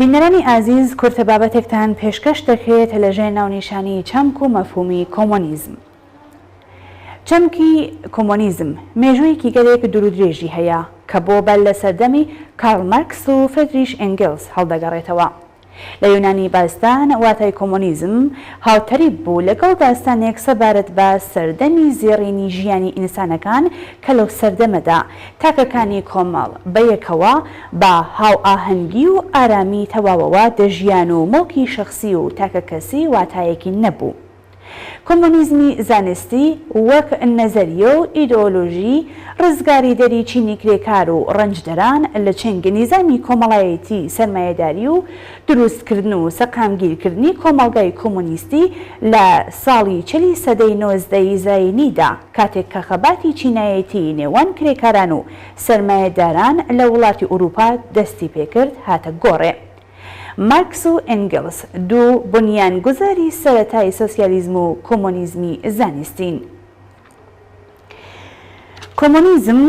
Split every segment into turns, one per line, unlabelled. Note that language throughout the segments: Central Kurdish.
بینەرانی ئازیز کورتە بابەتێکتان پێشکەش دەکرێت لە ژێر ناونیشانی چەمک و مەفهومی کۆمۆنیزم. چەمکی کۆمۆنیزم مێژوویەکی گەلێک دوور و درێژی هەیە کە بۆ بەر لە سەردەمی کارل مارکس و فریدریش ئێنگلز هەڵدەگەڕێتەوە. لە یۆنانی باستان واتای کۆمۆنیزم هاوتەریب بوو لەگەڵ داستانێک سەبارەت بە سەردەمی زێڕینی ژیانی ئینسانەکان کە لەو سەردەمەدا تاکەکانی کۆمەڵ بەیەکەوە بە هاوئاهەنگی و ئارامی تەواوەوە دەژیان و مڵکی شەخسی و تاکە کەسی واتایەکی نەبوو. کۆمۆنیزمی زانستی وەک نەزەریە و ئیدۆلۆژی ڕزگاری دەریچینی کرێکار و ڕەنجدەران لە چنگ نیزامی کۆمەڵایەتی سەرمایەداری و دروستکردن و سەقامگیرکردنی کۆمەڵگای کۆمۆنیستی لە ساڵی 40 سەدەی 19ی زاینیدا کاتێک کە خەباتی چینایەتی نێوان کرێکاران و سەرمایەداران لە وڵاتی ئوروپا دەستی پێکرد هاتە گۆڕێ. مارکس و ئێنگلز دوو بنیانگوزاری سەرەتای سۆسیالیزم و کۆمۆنیزمی زانستین. کۆمۆنیزم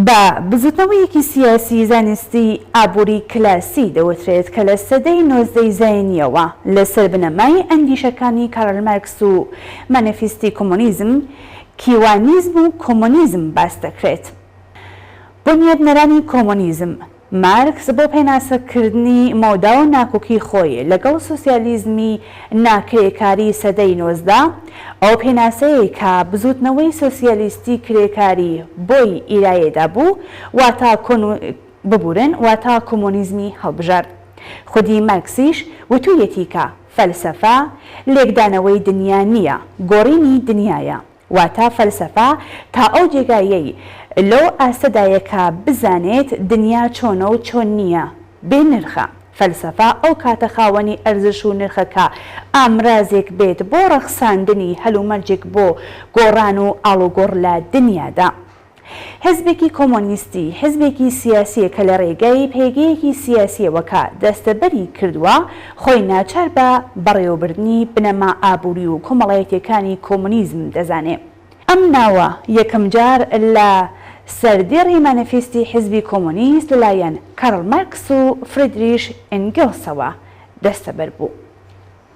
بە بزوتنەوەیەکی سیاسی زانستی ئابووری کلاسی دەوترێت کە لە سەدەی 19ی زاینیەوە لەسەر بنەمای ئەندیشەکانی کارل مارکس و مانیفێستی کۆمۆنیزم کیوانیزم و کۆمۆنیزم باس دەکرێت. بنیادنەرانی کۆمۆنیزم مارکس بۆ پێناسەکردنی مۆدا و ناکۆکی خۆی لەگەڵ سۆسیالیزمی ناکرێکاری سەدەی 19 ئەو پێناسەیە کە بزوتنەوەی سۆسیالیستی کرێکاری بۆی ئیرایەدا بوو واتە کۆمۆنیزمی هەڵبژارد. خودی مارکسیش وتوویەتی کە فەلسەفە لێکدانەوەی دنیا نییە، گۆڕینی دنیایە. واتە فەلسەفە تا ئەو جێگایەی لەو ئاستەدایە کە بزانێت دنیا چۆنە و چۆن نییە بێ نرخە. فەلسەفە ئەو کاتە خاوەنی ئەرزش و نرخەکە ئامرازێک بێت بۆ ڕەخساندنی هەلومەرجێک بۆ گۆڕان و ئاڵوگۆڕ لە دنیادا. حزبێکی کۆمۆنیستی حزبێکی سیاسیە کە لە ڕێگەی پێگەیەکی سیاسیەوە کە دەستەبەری کردووە خۆی ناچار بە بەڕێوەبردنی بنەما ئابووری و کۆمەڵایەتیەکانی کۆمۆنیزم دەزانێت. ئەم ناوە یەکەم جار لە سەردێڕی مانیفێستی حزبی کۆمۆنیست لەلایەن کارل مارکس و فریدریش ئێنگلزەوە دەستەبەر بوو.